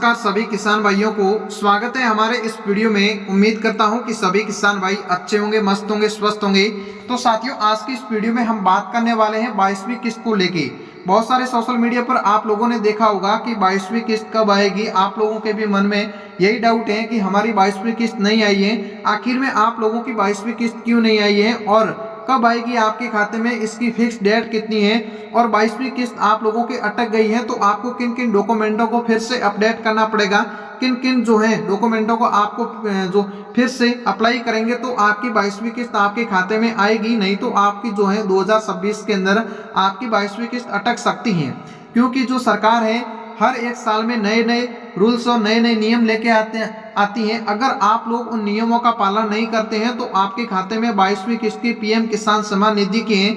नमस्कार सभी किसान भाइयों को स्वागत है हमारे इस वीडियो में। उम्मीद करता हूं कि सभी किसान भाई अच्छे होंगे, मस्त होंगे, स्वस्थ होंगे। तो साथियों, आज की इस वीडियो में हम बात करने वाले हैं 22वीं किस्त को लेके। बहुत सारे सोशल मीडिया पर आप लोगों ने देखा होगा कि 22वीं किस्त कब आएगी। आप लोगों के भी मन में यही डाउट है कि हमारी 22वीं किस्त नहीं आई है, आखिर में आप लोगों की 22वीं किस्त क्यों नहीं आई है और कब आएगी आपके खाते में, इसकी फिक्स डेट कितनी है और 22वीं किस्त आप लोगों की अटक गई है तो आपको किन किन डॉक्यूमेंटों को फिर से अपडेट करना पड़ेगा, किन किन जो है डॉक्यूमेंटों को आपको जो फिर से अप्लाई करेंगे तो आपकी 22वीं किस्त आपके खाते में आएगी। नहीं तो आपकी जो है 2026 के अंदर आपकी 22वीं किस्त अटक सकती है, क्योंकि जो सरकार है हर एक साल में नए नए रूल्स और नए नए नियम लेके आती हैं। अगर आप लोग उन नियमों का पालन नहीं करते हैं तो आपके खाते में 22वीं किस्त की पीएम किसान सम्मान निधि के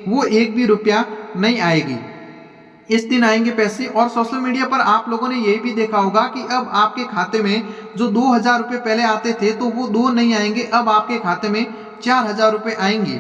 वो एक भी रुपया नहीं आएगी। इस दिन आएंगे पैसे। और सोशल मीडिया पर आप लोगों ने ये भी देखा होगा कि अब आपके खाते में जो 2000 रुपये पहले आते थे तो वो 2 नहीं आएंगे, अब आपके खाते में 4000 रुपये आएंगे।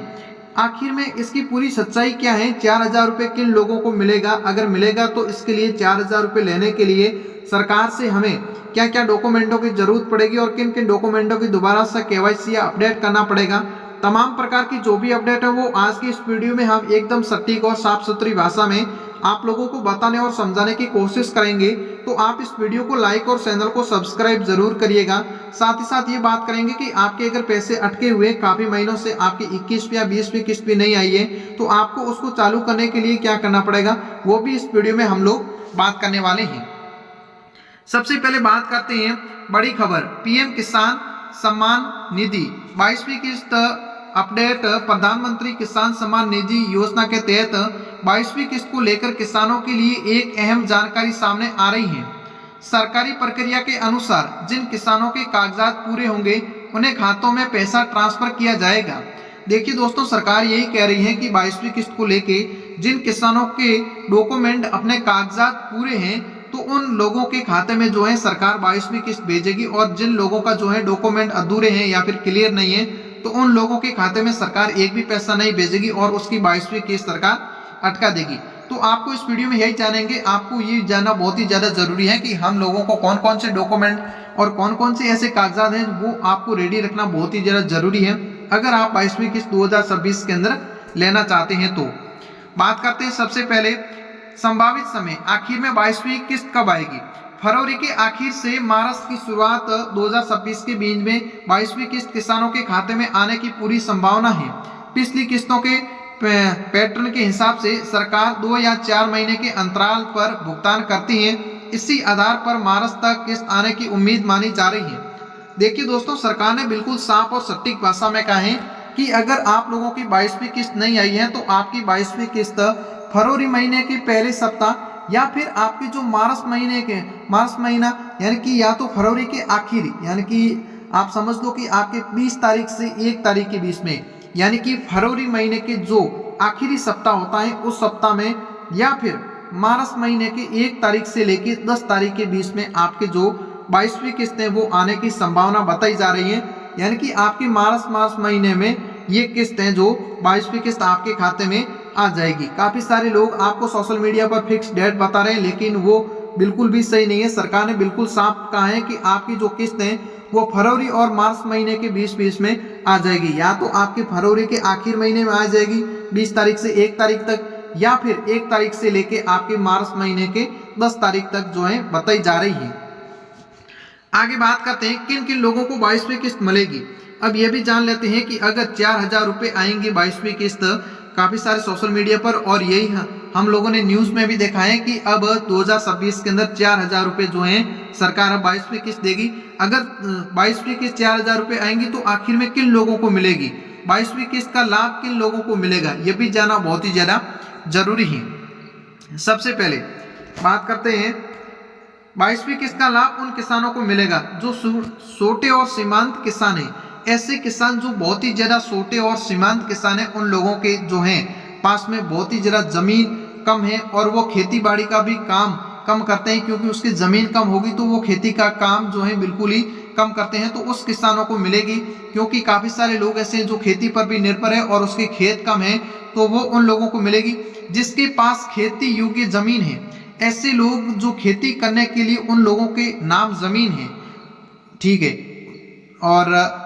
आखिर में इसकी पूरी सच्चाई क्या है, 4000 रुपये किन लोगों को मिलेगा, अगर मिलेगा तो इसके लिए 4000 रुपये लेने के लिए सरकार से हमें क्या क्या डॉक्यूमेंटों की जरूरत पड़ेगी और किन किन डॉक्यूमेंटों की दोबारा से केवाईसी अपडेट करना पड़ेगा। तमाम प्रकार की जो भी अपडेट है वो आज की इस वीडियो में हम एकदम सटीक और साफ सुथरी भाषा में आप लोगों को बताने और समझाने की कोशिश करेंगे। तो आप इस वीडियो को लाइक और चैनल को सब्सक्राइब जरूर करिएगा। साथ ही साथ ये बात करेंगे कि आपके अगर पैसे अटके हुए काफी महीनों से आपकी 21वीं या 20वीं किस्त भी नहीं आई है तो आपको उसको चालू करने के लिए क्या करना पड़ेगा वो भी इस वीडियो में हम लोग बात करने वाले हैं। सबसे पहले बात करते हैं बड़ी खबर, पीएम किसान सम्मान निधि 22वीं किस्त अपडेट। प्रधानमंत्री किसान सम्मान निधि योजना के तहत 22वीं किस्त को लेकर किसानों के लिए एक अहम जानकारी सामने आ रही है। सरकारी प्रक्रिया के अनुसार जिन किसानों के कागजात पूरे होंगे उन्हें खातों में पैसा ट्रांसफर किया जाएगा। देखिए दोस्तों, सरकार यही कह रही है कि 22वीं किस्त को लेके जिन किसानों के डॉक्यूमेंट अपने कागजात पूरे हैं तो उन लोगों के खाते में जो है सरकार 22वीं किस्त भेजेगी, और जिन लोगों का जो है डॉक्यूमेंट अधूरे हैं या फिर क्लियर नहीं है तो उन लोगों के खाते में सरकार एक भी पैसा नहीं भेजेगी और उसकी 22वीं किस्त सरकार अटका देगी। तो आपको इस वीडियो में यही जानेंगे, आपको ये जानना बहुत ही ज्यादा जरूरी है कि हम लोगों को कौन कौन से डॉक्यूमेंट और कौन कौन से ऐसे कागजात हैं वो आपको रेडी रखना बहुत ही ज्यादा जरूरी है अगर आप 22वीं किस्त 2026 के अंदर लेना चाहते हैं। तो बात करते हैं सबसे पहले संभावित समय, आखिर में 22वीं किस्त कब आएगी। फरवरी के आखिर से मार्च की शुरुआत 2026 के बीच में 22वीं किस्त किसानों के खाते में आने की पूरी संभावना है। पिछली किस्तों के पैटर्न के हिसाब से सरकार 2 या 4 महीने के अंतराल पर भुगतान करती है। इसी आधार पर मार्च तक किस्त आने की उम्मीद मानी जा रही है। देखिए दोस्तों, सरकार ने बिल्कुल साफ और सटीक भाषा में कहा है कि अगर आप लोगों की 22वीं किस्त नहीं आई है तो आपकी 22वीं किस्त फरवरी महीने के पहले सप्ताह या फिर आपकी जो मार्च महीना यानी कि या तो फरवरी के आखिर, यानी कि आप समझ लो कि आपके 20 तारीख से 1 तारीख के बीच में, यानी कि फरवरी महीने के जो आखिरी सप्ताह होता है उस सप्ताह में, या फिर मार्च महीने के 1 तारीख से लेकर 10 तारीख के बीच में आपके जो 22वीं किस्तें वो आने की संभावना बताई जा रही है। यानी कि आपकी मार्च महीने में ये किस्तें जो 22वीं किस्त आपके खाते में आ जाएगी। काफी सारे लोग आपको सोशल मीडिया पर फिक्स डेट बता रहे हैं, लेकिन वो बिल्कुल भी सही नहीं है। सरकार ने बिल्कुल साफ कहा है कि आपकी जो किस्त है वो फरवरी और मार्च महीने के बीच में आ जाएगी। या तो आपकी फरवरी के आखिर महीने में आ जाएगी 20 तारीख से 1 तारीख तक, या फिर 1 तारीख से लेके आपके मार्च महीने के 10 तारीख तक जो है बताई जा रही है। आगे बात करते हैं किन किन लोगों को 22वीं किस्त मिलेगी। अब यह भी जान लेते हैं कि अगर 4000 रुपये आएंगे 22वीं किस्त, काफी सारे सोशल मीडिया पर और यही हम लोगों ने न्यूज में भी देखा है कि अब 2026 के अंदर 4000 रुपये जो है सरकार अब 22वीं किस्त देगी। अगर 22वीं किस्त 4000 रुपये आएंगी तो आखिर में किन लोगों को मिलेगी, 22वीं किस्त का लाभ किन लोगों को मिलेगा, यह भी जानना बहुत ही ज्यादा जरूरी है। सबसे पहले बात करते हैं 22वीं किस्त का लाभ उन किसानों को मिलेगा जो छोटे और सीमांत किसान है। ऐसे किसान जो बहुत ही ज्यादा छोटे और सीमांत किसान है, उन लोगों के जो हैं पास में बहुत ही ज्यादा जमीन कम है और वो खेती बाड़ी का भी काम कम करते हैं, क्योंकि उसकी जमीन कम होगी तो वो खेती का काम जो है बिल्कुल ही कम करते हैं। तो उस किसानों को मिलेगी, क्योंकि काफी सारे लोग ऐसे हैं जो खेती पर भी निर्भर है और उसके खेत कम है, तो वो उन लोगों को मिलेगी। जिसके पास खेती योग्य जमीन है, ऐसे लोग जो खेती करने के लिए उन लोगों के नाम जमीन है, ठीक है, और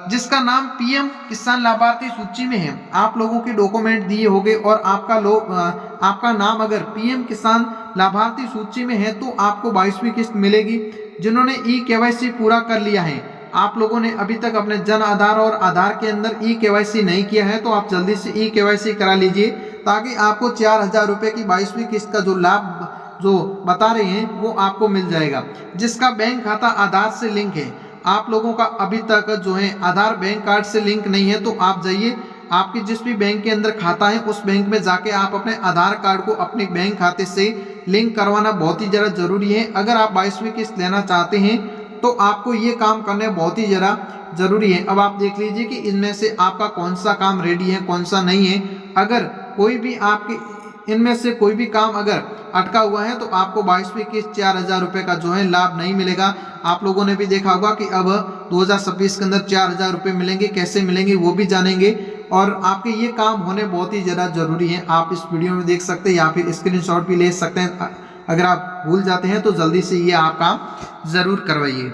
जिसका नाम पीएम किसान लाभार्थी सूची में है, आप लोगों के डॉक्यूमेंट दिए होंगे और आपका नाम अगर पीएम किसान लाभार्थी सूची में है तो आपको 22वीं किस्त मिलेगी। जिन्होंने ई-केवाईसी पूरा कर लिया है, आप लोगों ने अभी तक अपने जन आधार और आधार के अंदर ई-केवाईसी नहीं किया है तो आप जल्दी से ई-केवाईसी करा लीजिए, ताकि आपको 4000 रुपये की 22वीं किस्त का जो लाभ जो बता रहे हैं वो आपको मिल जाएगा। जिसका बैंक खाता आधार से लिंक है, आप लोगों का अभी तक जो है आधार बैंक कार्ड से लिंक नहीं है तो आप जाइए, आपके जिस भी बैंक के अंदर खाता है उस बैंक में जाके आप अपने आधार कार्ड को अपने बैंक खाते से लिंक करवाना बहुत ही ज़्यादा जरूरी है। अगर आप 22वीं किस्त लेना चाहते हैं तो आपको ये काम करने बहुत ही ज़्यादा जरूरी है। अब आप देख लीजिए कि इनमें से आपका कौन सा काम रेडी है, कौन सा नहीं है। अगर कोई भी आपके इनमें से कोई भी काम अगर अटका हुआ है तो आपको 22वीं किस्त 4000 रुपये का जो है लाभ नहीं मिलेगा। आप लोगों ने भी देखा होगा कि अब 2026 के अंदर 4000 रुपये मिलेंगे, कैसे मिलेंगे वो भी जानेंगे, और आपके ये काम होने बहुत ही ज़्यादा जरूरी है। आप इस वीडियो में देख सकते हैं या फिर स्क्रीनशॉट भी ले सकते हैं। अगर आप भूल जाते हैं तो जल्दी से ये आप काम जरूर करवाइए।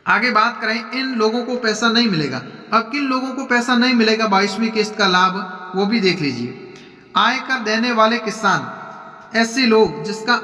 आगे बात करें, इन लोगों को पैसा नहीं मिलेगा। अब किन लोगों को पैसा नहीं मिलेगा 22वीं किस्त का लाभ, वो भी देख लीजिए। आयकर देने वाले किसान, ऐसे लोग जिसका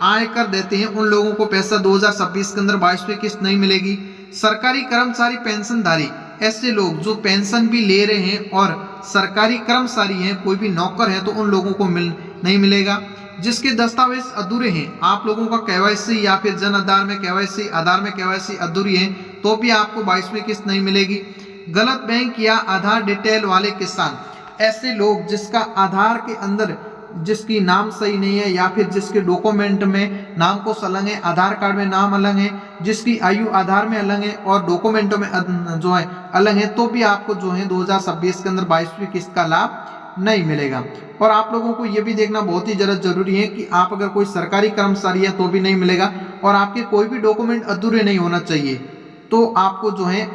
आयकर देते हैं उन लोगों को पैसा 2026 के अंदर 22वीं किस्त नहीं मिलेगी। सरकारी कर्मचारी पेंशनधारी, ऐसे लोग जो पेंशन भी ले रहे हैं और सरकारी कर्मचारी हैं, कोई भी नौकर है तो उन लोगों को नहीं मिलेगा। जिसके दस्तावेज अधूरे हैं, आप लोगों का केवाईसी या फिर जन आधार में केवाईसी, आधार में केवाईसी अधूरी है तो भी आपको 22वीं किस्त नहीं मिलेगी। गलत बैंक या आधार डिटेल वाले किसान, ऐसे लोग जिसका आधार के अंदर जिसकी नाम सही नहीं है या फिर जिसके डॉक्यूमेंट में नाम को अलग है, आधार कार्ड में नाम अलग है, जिसकी आयु आधार में अलग है और डॉक्यूमेंटों में जो है अलग है, तो भी आपको जो है 2026 के अंदर 22वीं किस्त का लाभ नहीं मिलेगा। और आप लोगों को ये भी देखना बहुत ही ज़्यादा जरूरी है कि आप अगर कोई सरकारी कर्मचारी है तो भी नहीं मिलेगा, और आपके कोई भी डॉक्यूमेंट अधूरे नहीं होना चाहिए, तो आपको जो है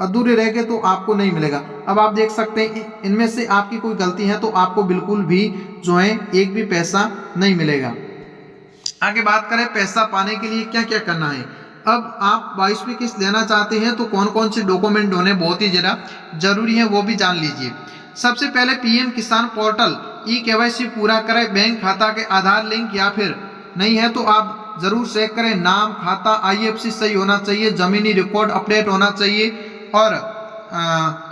अधूरे रह गए तो आपको नहीं मिलेगा। अब आप देख सकते हैं इनमें से आपकी कोई गलती है तो आपको बिल्कुल भी जो है एक भी पैसा नहीं मिलेगा। आगे बात करें पैसा पाने के लिए क्या क्या करना है। अब आप 22वीं किस्त लेना चाहते हैं तो कौन कौन से डॉक्यूमेंट होने बहुत ही ज़्यादा जरूरी है वो भी जान लीजिए। सबसे पहले पीएम किसान पोर्टल ई-केवाईसी पूरा करें। बैंक खाता के आधार लिंक या फिर नहीं है तो आप जरूर चेक करें। नाम, खाता, IFSC सही होना चाहिए, जमीनी रिकॉर्ड अपडेट होना चाहिए और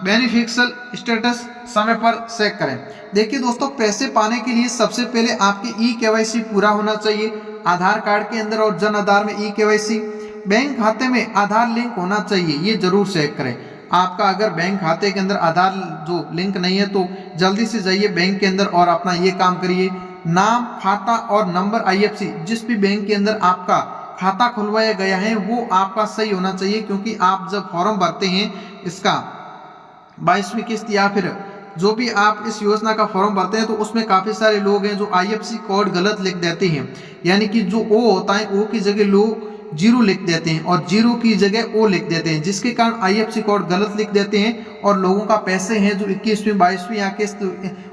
बेनिफिशियल स्टेटस समय पर चेक करें। देखिए दोस्तों, पैसे पाने के लिए सबसे पहले आपकी ई-केवाईसी पूरा होना चाहिए, आधार कार्ड के अंदर और जन आधार में ई-केवाईसी। बैंक खाते में आधार लिंक होना चाहिए, ये जरूर चेक करें। आपका अगर बैंक खाते के अंदर आधार जो लिंक नहीं है तो जल्दी से जाइए बैंक के अंदर और अपना ये काम करिए। नाम, खाता और नंबर IFSC जिस भी बैंक के अंदर आपका खाता खुलवाया गया है वो आपका सही होना चाहिए, क्योंकि आप जब फॉर्म भरते हैं इसका 22वीं किस्त या फिर जो भी आप इस योजना का फॉर्म भरते हैं तो उसमें काफ़ी सारे लोग हैं जो IFSC कोड गलत लिख देते हैं, यानी कि जो O होता है O की जगह लोग 0 लिख देते हैं और 0 की जगह O लिख देते हैं, जिसके कारण IFSC कोड गलत लिख देते हैं और लोगों का पैसे हैं जो 21वीं 22वीं या किस्त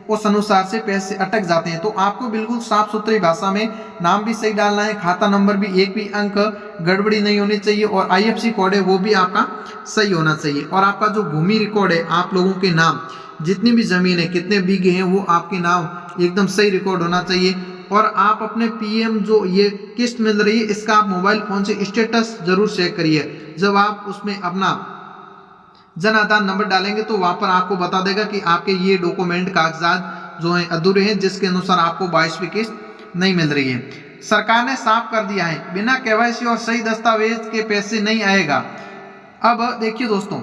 उस अनुसार से पैसे अटक जाते हैं। तो आपको बिल्कुल साफ सुथरी भाषा में नाम भी सही डालना है, खाता नंबर भी एक भी अंक गड़बड़ी नहीं होनी चाहिए और IFSC कोड है वो भी आपका सही होना चाहिए। और आपका जो भूमि रिकॉर्ड है, आप लोगों के नाम जितनी भी जमीन है, कितने बीघे हैं, वो आपके नाम एकदम सही रिकॉर्ड होना चाहिए। और आप अपने पीएम जो ये किस्त मिल रही है इसका आप मोबाइल फोन से स्टेटस जरूर चेक करिए। जब आप उसमें अपना जन आधार नंबर डालेंगे तो वहां पर आपको बता देगा कि आपके ये डॉक्यूमेंट कागजात जो हैं अधूरे हैं, जिसके अनुसार आपको 22वीं किस्त नहीं मिल रही है। सरकार ने साफ कर दिया है बिना केवाईसी और सही दस्तावेज के पैसे नहीं आएगा। अब देखिए दोस्तों,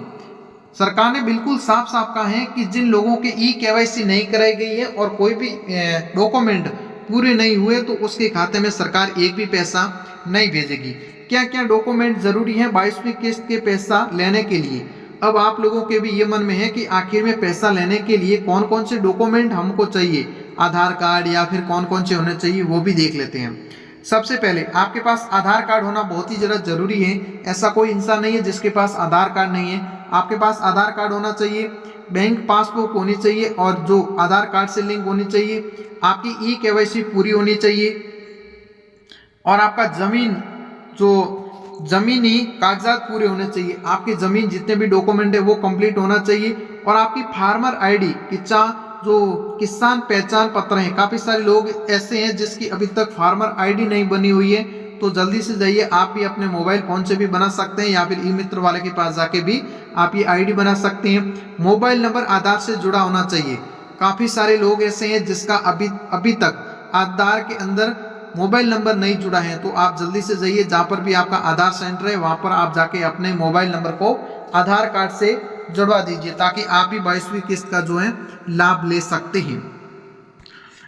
सरकार ने बिल्कुल साफ साफ कहा है कि जिन लोगों के ई-केवाईसी नहीं कराई गई है और कोई भी डॉक्यूमेंट पूरे नहीं हुए तो उसके खाते में सरकार एक भी पैसा नहीं भेजेगी। क्या क्या डॉक्यूमेंट जरूरी है 22वीं किस्त के पैसा लेने के लिए। अब आप लोगों के भी ये मन में है कि आखिर में पैसा लेने के लिए कौन कौन से डॉक्यूमेंट हमको चाहिए, आधार कार्ड या फिर कौन कौन से होने चाहिए वो भी देख लेते हैं। सबसे पहले आपके पास आधार कार्ड होना बहुत ही ज़्यादा जरूरी है। ऐसा कोई इंसान नहीं है जिसके पास आधार कार्ड नहीं है। आपके पास आधार कार्ड होना चाहिए, बैंक पासबुक होनी चाहिए और जो आधार कार्ड से लिंक होनी चाहिए, आपकी ई-केवाईसी पूरी होनी चाहिए। और आपका जमीनी कागजात पूरे होने चाहिए। आपकी जमीन जितने भी डॉक्यूमेंट है वो कंप्लीट होना चाहिए। और आपकी फार्मर आईडी जो किसान पहचान पत्र है, काफी सारे लोग ऐसे हैं जिसकी अभी तक फार्मर आईडी नहीं बनी हुई है, तो जल्दी से जाइए। आप भी अपने मोबाइल फोन से भी बना सकते हैं या फिर ई मित्र वाले के पास जाके भी आप ये आईडी बना सकते हैं। मोबाइल नंबर आधार से जुड़ा होना चाहिए। काफी सारे लोग ऐसे हैं जिसका अभी तक आधार के अंदर मोबाइल नंबर नहीं जुड़ा है, तो आप जल्दी से जाइए, जहां पर भी आपका आधार सेंटर है वहां पर आप जाके अपने मोबाइल नंबर को आधार कार्ड से जुड़वा दीजिए, ताकि आप भी 22वीं किस्त का जो है लाभ ले सकते हैं।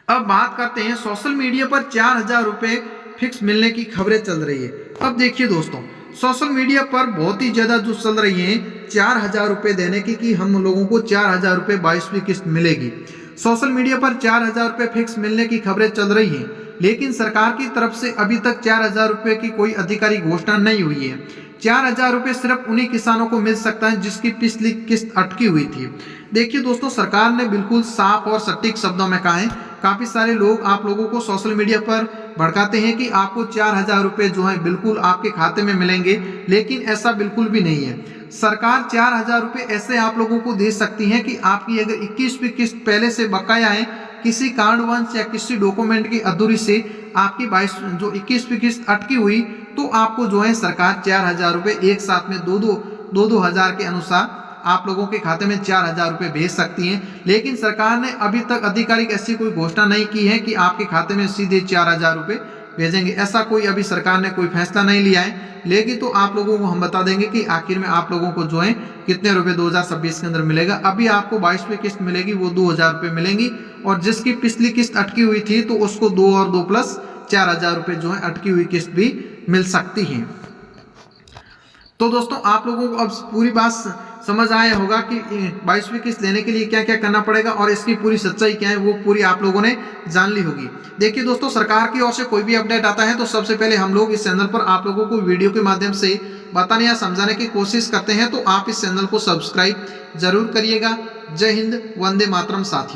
अब बात करते हैं, सोशल मीडिया पर 4000 रुपए फिक्स मिलने की खबरें चल रही है। अब देखिए दोस्तों, सोशल मीडिया पर बहुत ही ज्यादा जो चल रही है 4000 रुपए देने की, कि हम लोगों को 4000 रुपए 22वीं किस्त मिलेगी। सोशल मीडिया पर 4000 रुपए फिक्स मिलने की खबरें चल रही हैं, लेकिन सरकार की तरफ से अभी तक 4000 रुपए की कोई आधिकारिक घोषणा नहीं हुई है। 4000 रुपए सिर्फ उन्हीं किसानों को मिल सकता है जिसकी पिछली किस्त अटकी हुई थी। देखिए दोस्तों, सरकार ने बिल्कुल साफ और सटीक शब्दों में कहा है। काफी सारे लोग आप लोगों को सोशल मीडिया पर भड़काते हैं कि आपको 4000 रुपए जो है बिल्कुल आपके खाते में मिलेंगे, लेकिन ऐसा बिल्कुल भी नहीं है। सरकार 4000 रुपए ऐसे आप लोगों को दे सकती है कि आपकी अगर 21वीं किस्त पहले से बकाया है, किसी कारणवश या किसी डॉक्यूमेंट की अधूरी से आपकी 21वीं किस्त अटकी हुई, तो आपको जो है सरकार 4000 रुपए एक साथ में दो हजार के अनुसार आप लोगों के खाते में 4000 रुपए भेज सकती हैं। लेकिन सरकार ने अभी तक आधिकारिक ऐसी कोई घोषणा नहीं की है कि आपके खाते में सीधे 4000 रुपए भेजेंगे। ऐसा कोई अभी सरकार ने कोई फैसला नहीं लिया है। लेकिन तो आप लोगों को हम बता देंगे कि आखिर में आप लोगों को जो है कितने रुपए 2026 के अंदर मिलेगा। अभी आपको 22वीं किस्त मिलेगी, वो 2000 रुपए मिलेंगी, और जिसकी पिछली किस्त अटकी हुई थी तो उसको 2 और 2 प्लस 4000 रुपए जो है अटकी हुई किस्त भी मिल सकती है। तो दोस्तों, आप लोगों को अब पूरी बात समझ आया होगा कि 22वीं किस्त लेने के लिए क्या क्या करना पड़ेगा और इसकी पूरी सच्चाई क्या है, वो पूरी आप लोगों ने जान ली होगी। देखिए दोस्तों, सरकार की ओर से कोई भी अपडेट आता है तो सबसे पहले हम लोग इस चैनल पर आप लोगों को वीडियो के माध्यम से बताने या समझाने की कोशिश करते हैं, तो आप इस चैनल को सब्सक्राइब जरूर करिएगा। जय हिंद, वंदे मातरम साथियों।